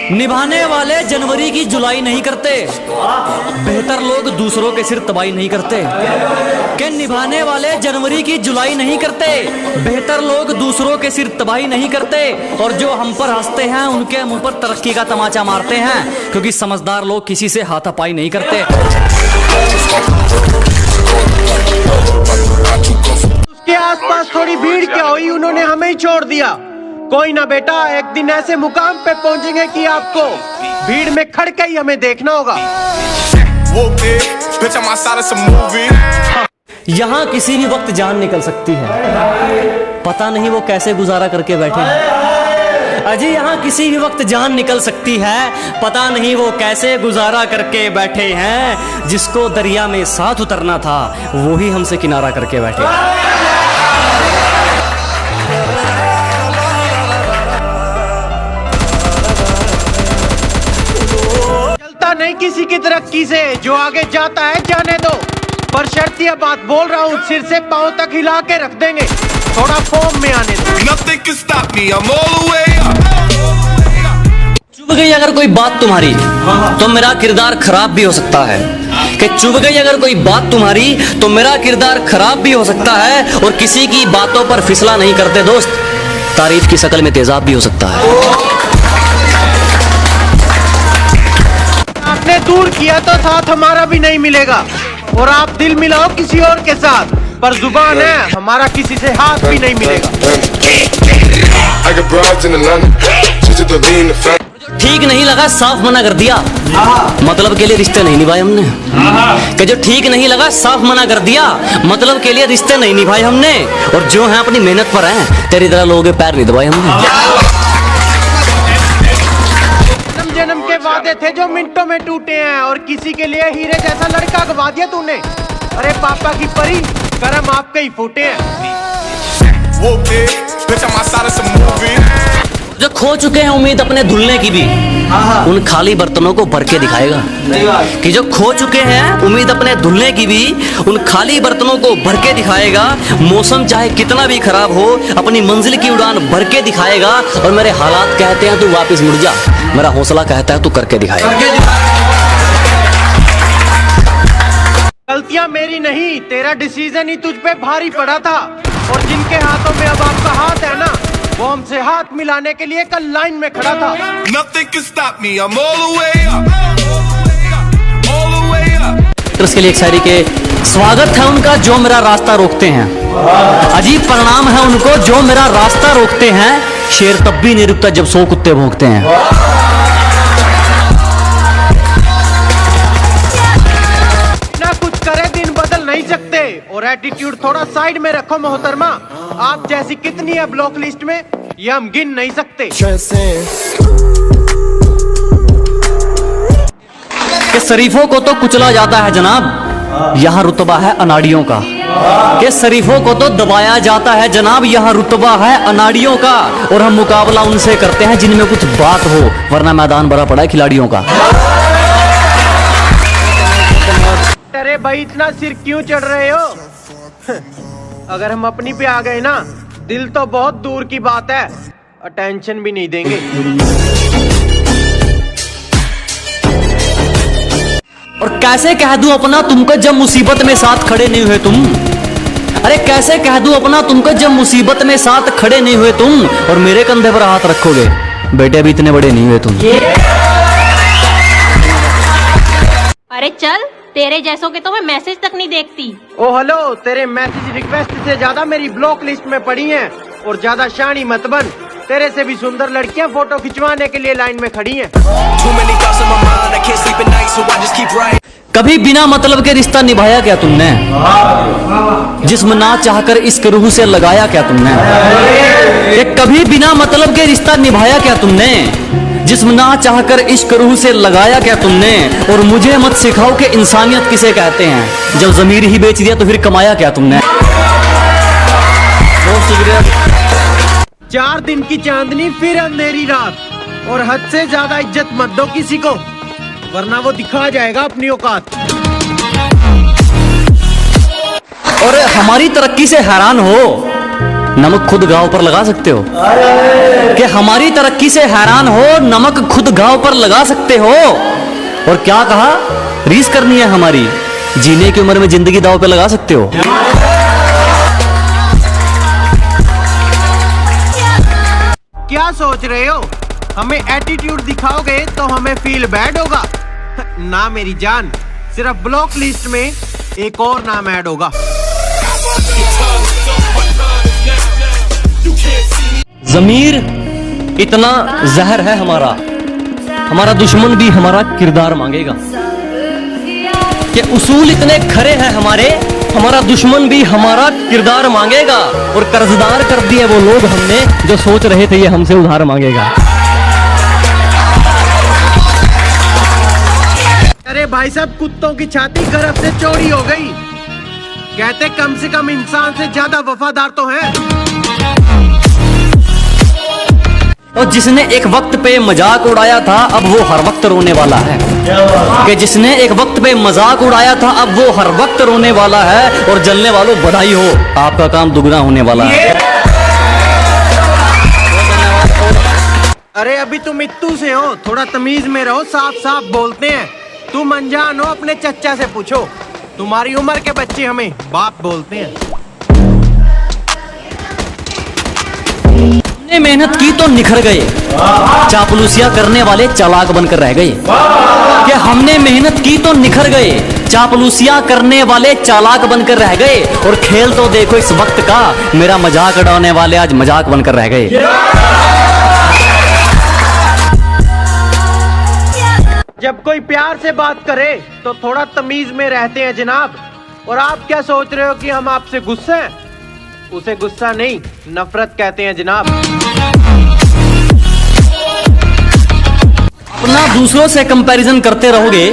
निभाने वाले जनवरी की जुलाई नहीं करते, बेहतर लोग दूसरों के सिर तबाही नहीं करते। कि निभाने वाले जनवरी की जुलाई नहीं करते, बेहतर लोग दूसरों के सिर तबाही नहीं करते। और जो हम पर हंसते हैं उनके मुंह पर तरक्की का तमाचा मारते हैं, क्योंकि समझदार लोग किसी से हाथापाई नहीं करते। उसके आसपास थोड़ी भीड़ क्या हुई, उन्होंने हमें ही छोड़ दिया। कोई ना बेटा, एक दिन ऐसे मुकाम पे पहुंचेंगे कि आपको भीड़ में खड़ के ही हमें देखना होगा। यहाँ किसी भी वक्त जान निकल सकती है, पता नहीं वो कैसे गुजारा करके बैठे हैं। अजी यहाँ किसी भी वक्त जान निकल सकती है, पता नहीं वो कैसे गुजारा करके बैठे हैं। जिसको दरिया में साथ उतरना था वो ही हमसे किनारा करके बैठे। नहीं किसी की तरक्की से, जो आगे जाता है जाने दो। पर शर्त यह बात बोल रहा हूँ, सिर से पांव तक हिला के रख देंगे, थोड़ा फॉर्म में आने दो। चुभ गई अगर कोई बात तुम्हारी तो मेरा किरदार खराब भी हो सकता है। कि चुभ गई अगर कोई बात तुम्हारी तो मेरा किरदार खराब भी हो सकता है। और किसी की बातों पर फिसला नहीं करते दोस्त, तारीफ की शक्ल में तेजाब भी हो सकता है। आपने दूर किया तो साथ हमारा भी नहीं मिलेगा, और आप दिल मिलाओ किसी और के साथ, पर जुबान है हमारा किसी से हाथ भी नहीं मिलेगा। ठीक नहीं लगा साफ मना कर दिया, मतलब के लिए रिश्ते नहीं निभाए हमने। कि जो ठीक नहीं लगा साफ मना कर दिया, मतलब के लिए रिश्ते नहीं निभाए हमने। और जो है अपनी मेहनत पर हैं, तेरी तरह लोगों के पैर नहीं दबाए हमने। जन्म के वादे थे जो मिनटों में टूटे हैं, और किसी के लिए हीरे जैसा लड़का गवा दिया तूने। अरे पापा की परी, करम आपके ही फूटे हैं। जो खो चुके हैं उम्मीद अपने धुलने की भी, उन खाली बर्तनों को भर के दिखाएगा। कि जो खो चुके हैं उम्मीद अपने धुलने की भी, उन खाली बर्तनों को भर के दिखाएगा। मौसम चाहे कितना भी खराब हो, अपनी मंजिल की उड़ान भर के दिखाएगा। और मेरे हालात कहते हैं तू वापस मुड़ जा, मेरा हौसला कहता है तू करके दिखाएगा। गलतियां मेरी नहीं, तेरा डिसीजन ही तुझ पे भारी पड़ा था। और जिनके हाथों में अब आपका हाथ है ना, वो हमसे हाथ मिलाने के लिए कल लाइन में खड़ा था। इसके लिए एक शायरी के स्वागत है उनका जो मेरा रास्ता रोकते हैं, अजीब परिणाम है उनको जो मेरा रास्ता रोकते हैं। शेर तब भी नहीं रुकता जब 100 कुत्ते भौंकते हैं। ना कुछ करे दिन बदल नहीं सकते, और एटीट्यूड थोड़ा साइड में रखो मोहतरमा। आप जैसी कितनी है ब्लॉक लिस्ट में, ये हम गिन नहीं सकते। कि शरीफों को तो कुचला जाता है जनाब, यहाँ रुतबा है अनाड़ियों का। कि शरीफों को तो दबाया जाता है जनाब, यहाँ रुतबा है अनाड़ियों का। और हम मुकाबला उनसे करते हैं जिनमें कुछ बात हो, वरना मैदान भरा पड़ा है खिलाड़ियों का। अरे भाई इतना सिर क्यों चढ़ रहे हो? अगर हम अपनी पे आ गए ना, दिल तो बहुत दूर की बात है, अटेंशन भी नहीं देंगे। और कैसे कह दूं अपना तुमको जब मुसीबत में साथ खड़े नहीं हुए तुम। अरे कैसे कह दूं अपना तुमको जब मुसीबत में साथ खड़े नहीं हुए तुम। और मेरे कंधे पर हाथ रखोगे, बेटे अभी इतने बड़े नहीं हुए तुम। अरे चल, तेरे जैसों के तो मैं मैसेज तक नहीं देखती। ओ हेलो, तेरे मैसेज रिक्वेस्ट से ज्यादा मेरी ब्लॉक लिस्ट में पड़ी हैं। और ज्यादा शानी मत बन, तेरे से भी सुंदर लड़कियां फोटो खिंचवाने के लिए लाइन में खड़ी हैं। कभी बिना मतलब के रिश्ता निभाया क्या तुमने? जिस्म ना चाहकर इश्क रूह से लगाया क्या तुमने? कभी बिना मतलब के रिश्ता निभाया क्या तुमने? जिस्म ना चाहकर इश्क रूह से लगाया क्या तुमने? और मुझे मत सिखाओ कि इंसानियत किसे कहते हैं, जब ज़मीर ही बेच दिया तो फिर कमाया क्या तुमने? 4 दिन की चांदनी फिर अंधेरी रात, और हद से ज्यादा इज्जत मत दो किसी को, वरना वो दिखा जाएगा अपनी औकात। और हमारी तरक्की से हैरान हो नमक खुद घाव पर लगा सकते हो? कि हमारी तरक्की से हैरान हो, नमक खुद घाव पर लगा सकते हो? और क्या कहा, रीस करनी है हमारी, जीने की उम्र में जिंदगी दाव पे लगा सकते हो? क्या सोच रहे हो, हमें एटीट्यूड दिखाओगे तो हमें फील बैड होगा? ना मेरी जान, सिर्फ ब्लॉक लिस्ट में एक और नाम ऐड होगा। जमीर इतना जहर है हमारा, हमारा दुश्मन भी हमारा किरदार मांगेगा। कि उसूल इतने खरे हैं हमारे, हमारा दुश्मन भी हमारा किरदार मांगेगा। और कर्जदार कर दिए वो लोग हमने जो सोच रहे थे ये हमसे उधार मांगेगा। अरे भाई साहब, कुत्तों की छाती गर्भ से चौड़ी हो गई। कहते कम से कम इंसान से ज्यादा वफादार तो है। और जिसने एक वक्त पे मजाक उड़ाया था अब वो हर वक्त रोने वाला है। कि जिसने एक वक्त पे मजाक उड़ाया था अब वो हर वक्त रोने वाला है। और जलने वालों बधाई हो, आपका काम दुगना होने वाला है। अरे अभी तुम इत्तू से हो, थोड़ा तमीज में रहो, साफ साफ बोलते हैं। तुम अनजान हो, अपने चच्चा से पूछो। तुम्हारी उम्र के बच्चे हमें बाप बोलते हैं। हमने मेहनत की तो निखर गए, चापलूसिया करने वाले चालाक बनकर रह गए। कि हमने मेहनत की तो निखर गए, चापलूसिया करने वाले चालाक बनकर रह गए। और खेल तो देखो इस वक्त का, मेरा मजाक उड़ाने वाले आज मजाक बनकर रह गए। जब कोई प्यार से बात करे तो थोड़ा तमीज में रहते हैं जनाब। और आप क्या सोच रहे हो कि हम आपसे गुस्सा हैं? उसे गुस्सा नहीं, नफरत कहते हैं जनाब। अपना दूसरों से कंपैरिजन करते रहोगे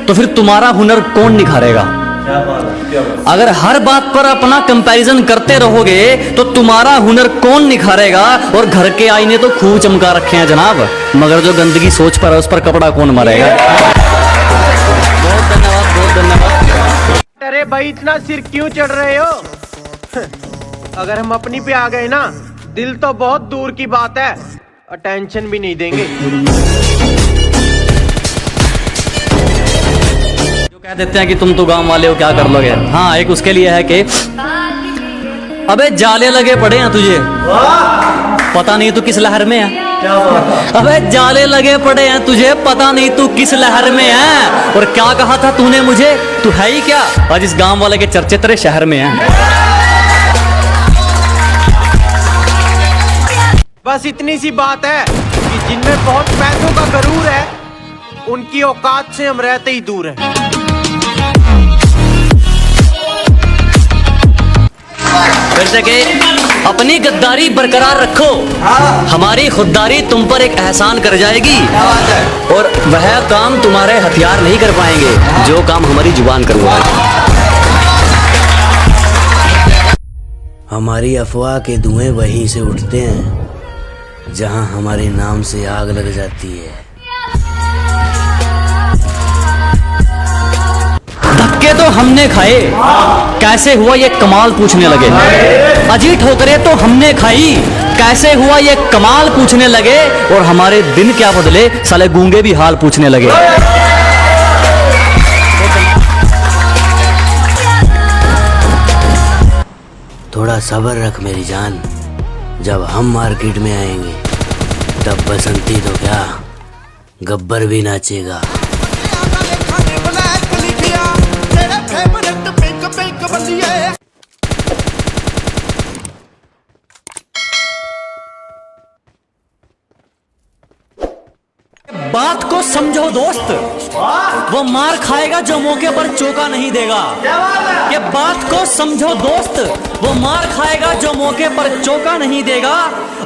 तो फिर तुम्हारा हुनर कौन निखारेगा? अगर हर बात पर अपना कंपैरिजन करते रहोगे तो तुम्हारा हुनर कौन निखारेगा? और घर के आईने तो खूब चमका रखे हैं जनाब, मगर जो गंदगी सोच पर है उस पर कपड़ा कौन मारेगा? बहुत धन्यवाद, बहुत धन्यवाद। अरे भाई, इतना सिर क्यों चढ़ रहे हो? अगर हम अपनी पे आ गए ना, दिल तो बहुत दूर की बात है, अटेंशन भी नहीं देंगे। जो कह देते हैं कि तुम तो गांव वाले हो, क्या कर लोगे? हाँ, एक उसके लिए है कि अबे जाले लगे पड़े हैं तुझे, पता नहीं तू किस लहर में है। अबे जाले लगे पड़े हैं तुझे, पता नहीं तू किस लहर में है। और क्या कहा था तूने मुझे, तू है ही क्या? आज इस गांव वाले के चर्चे तेरे शहर में हैं। बस इतनी सी बात है कि जिनमें बहुत पैसों का गरूर है, उनकी औकात से हम रहते ही दूर हैं। फिर से के अपनी गद्दारी बरकरार रखो, हमारी खुददारी तुम पर एक एहसान कर जाएगी। और वह काम तुम्हारे हथियार नहीं कर पाएंगे जो काम हमारी जुबान करवाए। हमारी अफवाह के धुएं वहीं से उठते हैं जहां हमारे नाम से आग लग जाती है। धक्के तो हमने खाए, कैसे हुआ ये कमाल पूछने लगे। अजी ठोकरें तो हमने खाई, कैसे हुआ ये कमाल पूछने लगे। और हमारे दिन क्या बदले, साले गूंगे भी हाल पूछने लगे। थोड़ा सब्र रख मेरी जान, जब हम मार्केट में आएंगे तब बसंती तो क्या गब्बर भी नाचेगा। बात को समझो दोस्त, वो मार खाएगा जो मौके पर चौका नहीं देगा। ये बात को समझो दोस्त, वो मार खाएगा जो मौके पर चौका नहीं देगा।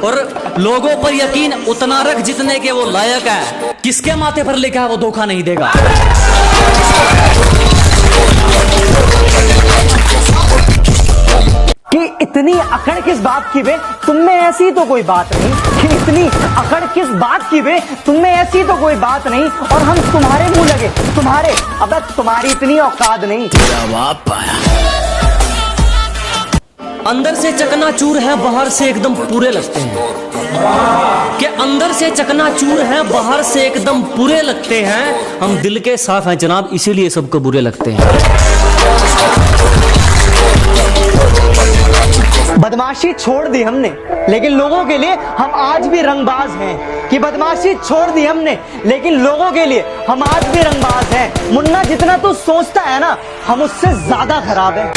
और लोगों पर यकीन उतना रख जितने के वो लायक है, किसके माथे पर लिखा है वो धोखा नहीं देगा। कि इतनी अकड़ किस बात की बे, तुम में ऐसी तो कोई बात नहीं। कि इतनी अकड़ किस बात की बे, तुम में ऐसी तो कोई बात नहीं। और हम तुम्हारे मुंह लगे, तुम्हारे, अब तुम्हारी इतनी औकात नहीं। जवाब पाया। अंदर से चकनाचूर है, बाहर से एकदम पूरे लगते हैं। कि अंदर से चकनाचूर है, बाहर से एकदम पूरे लगते हैं। हम दिल के साफ हैं जनाब, इसीलिए सबको बुरे लगते हैं। बदमाशी छोड़ दी हमने, लेकिन लोगों के लिए हम आज भी रंगबाज हैं। कि बदमाशी छोड़ दी हमने, लेकिन लोगों के लिए हम आज भी रंगबाज हैं। मुन्ना, जितना तू सोचता है ना, हम उससे ज्यादा खराब हैं।